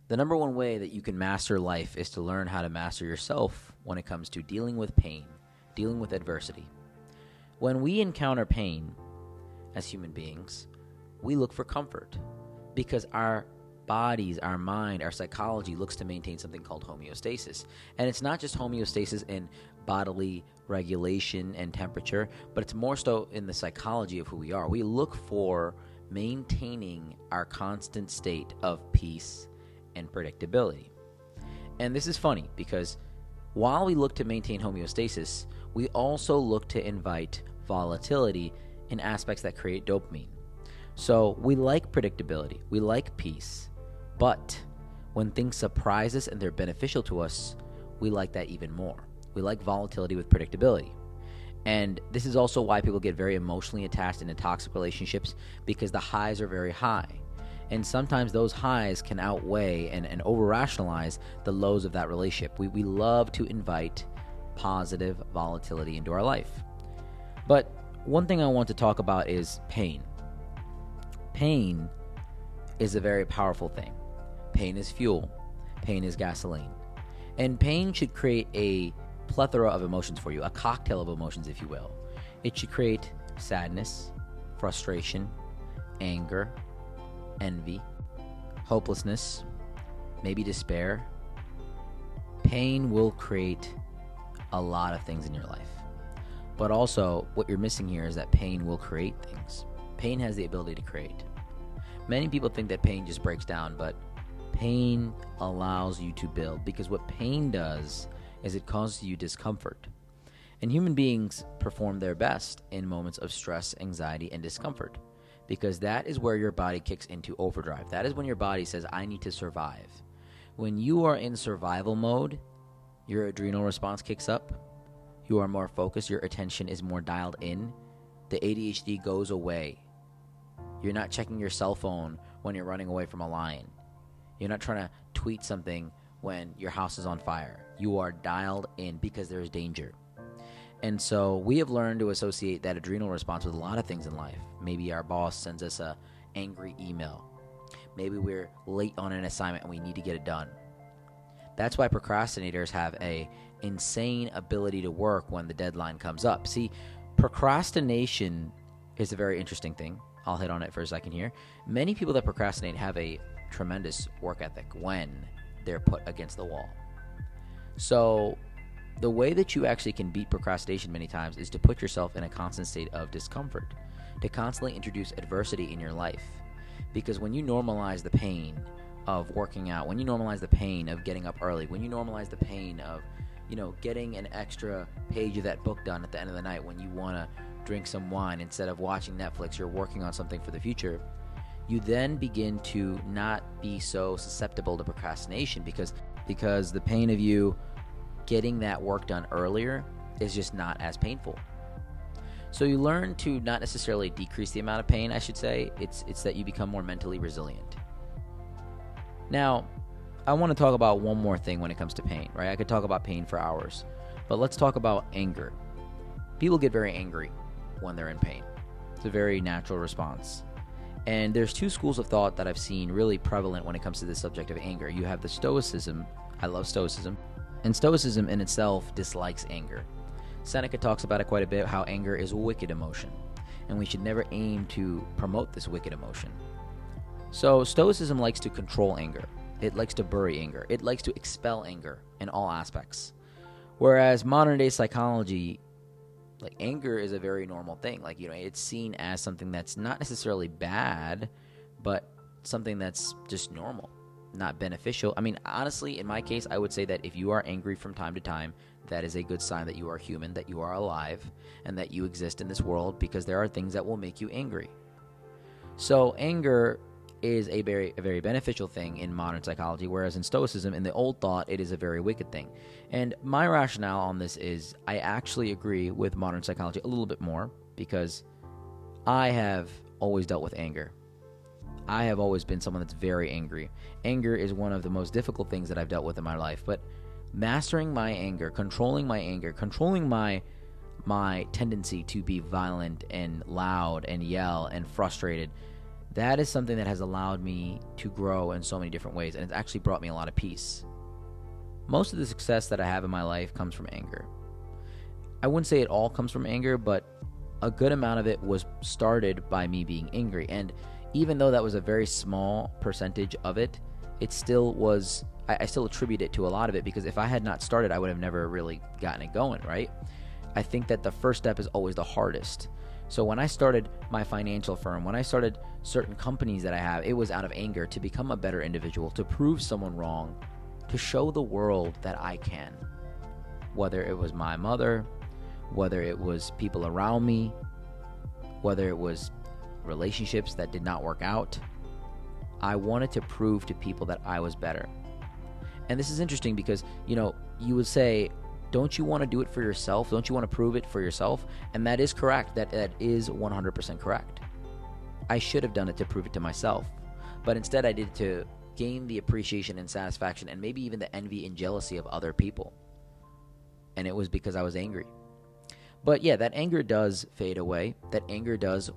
The number one way that you can master life is to learn how to master yourself when it comes to dealing with pain, dealing with adversity. When we encounter pain as human beings, we look for comfort because our bodies, our mind, our psychology looks to maintain something called homeostasis. And it's not just homeostasis in bodily regulation and temperature, but it's more so in the psychology of who we are. We look for maintaining our constant state of peace and predictability. And this is funny because while we look to maintain homeostasis, we also look to invite volatility in aspects that create dopamine. So we like predictability, we like peace, but when things surprise us and they're beneficial to us, we like that even more. We like volatility with predictability. And this is also why people get very emotionally attached into toxic relationships, because the highs are very high. And sometimes those highs can outweigh and over-rationalize the lows of that relationship. We love to invite positive volatility into our life. But one thing I want to talk about is pain. Pain is a very powerful thing. Pain is fuel. Pain is gasoline. And pain should create a plethora of emotions for you, a cocktail of emotions, if you will. It should create sadness, frustration, anger, envy, hopelessness, maybe despair. Pain will create a lot of things in your life. But also, what you're missing here is that pain will create things. Pain has the ability to create. Many people think that pain just breaks down, but pain allows you to build, because what pain does is it causes you discomfort. And human beings perform their best in moments of stress, anxiety, and discomfort, because that is where your body kicks into overdrive. That is when your body says, I need to survive. When you are in survival mode, your adrenal response kicks up. You are more focused. Your attention is more dialed in. The ADHD goes away. You're not checking your cell phone when you're running away from a lion. You're not trying to tweet something when your house is on fire. You are dialed in because there's danger. And so we have learned to associate that adrenal response with a lot of things in life. Maybe our boss sends us an angry email. Maybe we're late on an assignment and we need to get it done. That's why procrastinators have an insane ability to work when the deadline comes up. See, procrastination is a very interesting thing. I'll hit on it for a second here. Many people that procrastinate have a tremendous work ethic when they're put against the wall. So the way that you actually can beat procrastination many times is to put yourself in a constant state of discomfort, to constantly introduce adversity in your life. Because when you normalize the pain of working out, when you normalize the pain of getting up early, when you normalize the pain of, getting an extra page of that book done at the end of the night, when you want to drink some wine instead of watching Netflix, you're working on something for the future, you then begin to not be so susceptible to procrastination because the pain of you getting that work done earlier is just not as painful. So you learn to not necessarily decrease the amount of pain, I should say. It's that you become more mentally resilient. Now, I want to talk about one more thing when it comes to pain, right? I could talk about pain for hours, but let's talk about anger. People get very angry when they're in pain. It's a very natural response. And there's two schools of thought that I've seen really prevalent when it comes to this subject of anger. You have the Stoicism. I love Stoicism. And Stoicism in itself dislikes anger. Seneca talks about it quite a bit, how anger is a wicked emotion, and we should never aim to promote this wicked emotion. So Stoicism likes to control anger. It likes to bury anger. It likes to expel anger in all aspects. Whereas modern day psychology, anger is a very normal thing. It's seen as something that's not necessarily bad, but something that's just normal, not beneficial. I mean, honestly, in my case, I would say that if you are angry from time to time, that is a good sign that you are human, that you are alive, and that you exist in this world, because there are things that will make you angry. So anger is a very beneficial thing in modern psychology, whereas in Stoicism, in the old thought, it is a very wicked thing. And my rationale on this is I actually agree with modern psychology a little bit more, because I have always dealt with anger. I have always been someone that's very angry. Anger is one of the most difficult things that I've dealt with in my life, but mastering my anger, controlling my tendency to be violent and loud and yell and frustrated, that is something that has allowed me to grow in so many different ways, and it's actually brought me a lot of peace. Most of the success that I have in my life comes from anger. I wouldn't say it all comes from anger, but a good amount of it was started by me being angry. And even though that was a very small percentage of it, it still was, I still attribute it to a lot of it, because if I had not started, I would have never really gotten it going, right? I think that the first step is always the hardest. So when I started my financial firm, when I started certain companies that I have, it was out of anger to become a better individual, to prove someone wrong, to show the world that I can. Whether it was my mother, whether it was people around me, whether it was relationships that did not work out, I wanted to prove to people that I was better. And this is interesting because, you would say, don't you want to do it for yourself? Don't you want to prove it for yourself? And that is correct. That is 100% correct. I should have done it to prove it to myself. But instead I did it to gain the appreciation and satisfaction and maybe even the envy and jealousy of other people. And it was because I was angry. But yeah, that anger does fade away. That anger does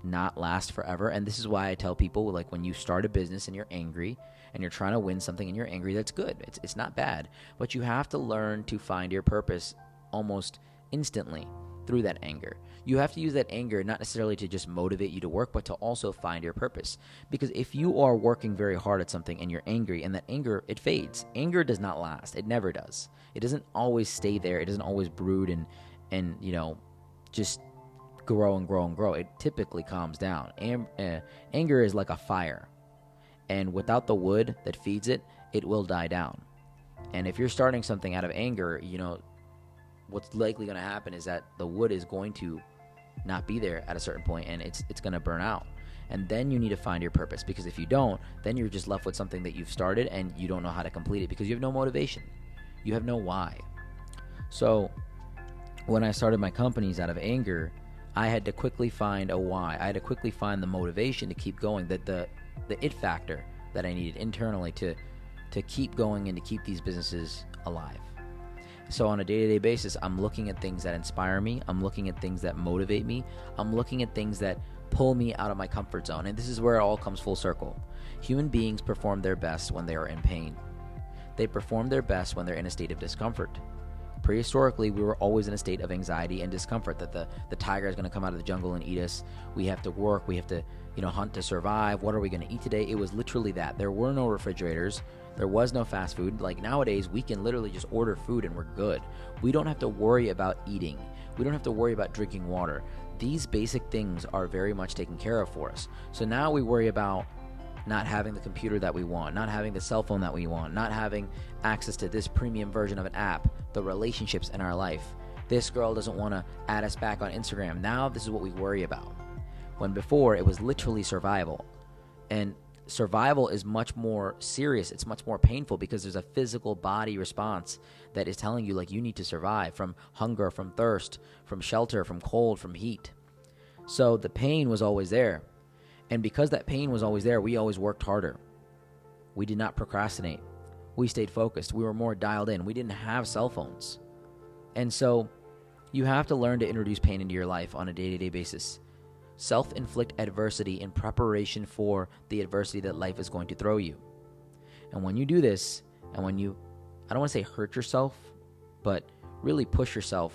not last forever. And this is why I tell people, like, when you start a business and you're angry and you're trying to win something and you're angry, that's good. It's not bad. But you have to learn to find your purpose almost instantly through that anger. You have to use that anger not necessarily to just motivate you to work, but to also find your purpose. Because if you are working very hard at something and you're angry, and that anger, it fades. Anger does not last. It never does. It doesn't always stay there. It doesn't always brood and just grow and grow and grow. It typically calms down. Anger is like a fire. And without the wood that feeds it, it will die down. And if you're starting something out of anger, what's likely going to happen is that the wood is going to not be there at a certain point, and it's going to burn out. And then you need to find your purpose, because if you don't, then you're just left with something that you've started and you don't know how to complete it because you have no motivation. You have no why. So when I started my companies out of anger, I had to quickly find a why. I had to quickly find the motivation to keep going, that the it factor that I needed internally to keep going and to keep these businesses alive. So on a day-to-day basis, I'm looking at things that inspire me. I'm looking at things that motivate me. I'm looking at things that pull me out of my comfort zone. And this is where it all comes full circle. Human beings perform their best when they are in pain. They perform their best when they're in a state of discomfort. Prehistorically, we were always in a state of anxiety and discomfort, that the tiger is going to come out of the jungle and eat us. We have to work. We have to, hunt to survive. What are we going to eat today? It was literally that. There were no refrigerators. There was no fast food. Like nowadays, we can literally just order food and we're good. We don't have to worry about eating. We don't have to worry about drinking water. These basic things are very much taken care of for us. So now we worry about not having the computer that we want, not having the cell phone that we want, not having access to this premium version of an app, the relationships in our life. This girl doesn't want to add us back on Instagram. Now this is what we worry about. When before it was literally survival. And survival is much more serious. It's much more painful because there's a physical body response that is telling you, like, you need to survive from hunger, from thirst, from shelter, from cold, from heat. So the pain was always there. And because that pain was always there, we always worked harder. We did not procrastinate. We stayed focused. We were more dialed in. We didn't have cell phones. And so you have to learn to introduce pain into your life on a day-to-day basis. Self-inflict adversity in preparation for the adversity that life is going to throw you. And when you do this, and when you, I don't want to say hurt yourself, but really push yourself,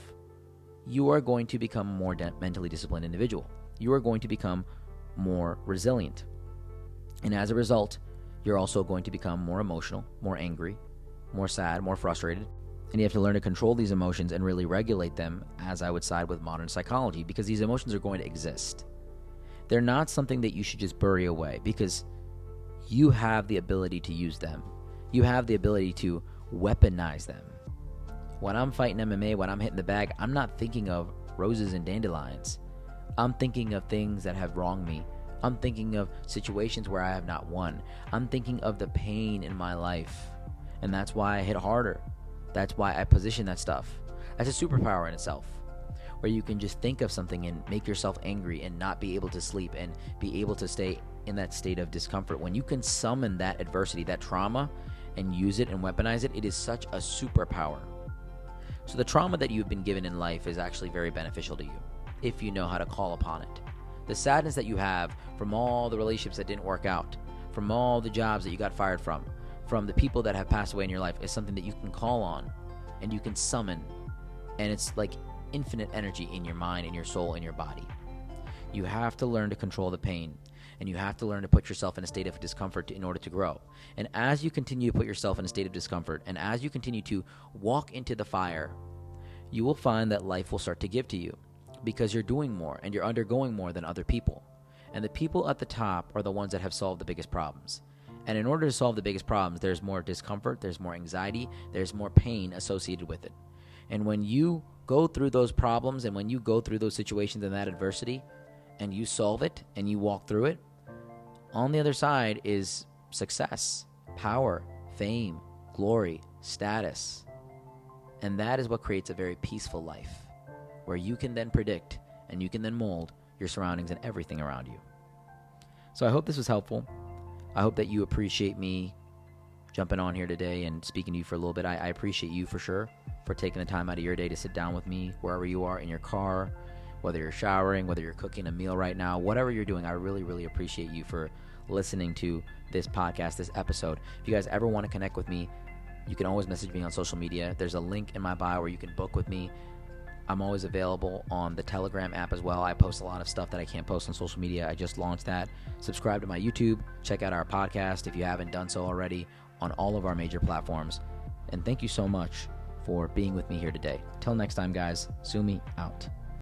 you are going to become a more mentally disciplined individual. You are going to become more resilient. And as a result, you're also going to become more emotional, more angry, more sad, more frustrated. And you have to learn to control these emotions and really regulate them, as I would side with modern psychology, because these emotions are going to exist. They're not something that you should just bury away, because you have the ability to use them. You have the ability to weaponize them. When I'm fighting MMA, when I'm hitting the bag, I'm not thinking of roses and dandelions. I'm thinking of things that have wronged me. I'm thinking of situations where I have not won. I'm thinking of the pain in my life. And that's why I hit harder. That's why I position that stuff. That's a superpower in itself, where you can just think of something and make yourself angry and not be able to sleep and be able to stay in that state of discomfort. When you can summon that adversity, that trauma, and use it and weaponize it, it is such a superpower. So the trauma that you've been given in life is actually very beneficial to you if you know how to call upon it. The sadness that you have from all the relationships that didn't work out, from all the jobs that you got fired from the people that have passed away in your life, is something that you can call on and you can summon. And it's like infinite energy in your mind, in your soul, in your body. You have to learn to control the pain, and you have to learn to put yourself in a state of discomfort in order to grow. And as you continue to put yourself in a state of discomfort, and as you continue to walk into the fire, you will find that life will start to give to you, because you're doing more and you're undergoing more than other people. And the people at the top are the ones that have solved the biggest problems. And in order to solve the biggest problems, there's more discomfort, there's more anxiety, there's more pain associated with it. And when you go through those problems, and when you go through those situations and that adversity, and you solve it and you walk through it, on the other side is success, power, fame, glory, status. And that is what creates a very peaceful life, where you can then predict and you can then mold your surroundings and everything around you. So I hope this was helpful. I hope that you appreciate me jumping on here today and speaking to you for a little bit. I appreciate you for sure for taking the time out of your day to sit down with me wherever you are, in your car, whether you're showering, whether you're cooking a meal right now, whatever you're doing. I really, really appreciate you for listening to this podcast, this episode. If you guys ever want to connect with me, you can always message me on social media. There's a link in my bio where you can book with me. I'm always available on the Telegram app as well. I post a lot of stuff that I can't post on social media. I just launched that. Subscribe to my YouTube. Check out our podcast if you haven't done so already on all of our major platforms. And thank you so much for being with me here today. Till next time, guys. Sumi out.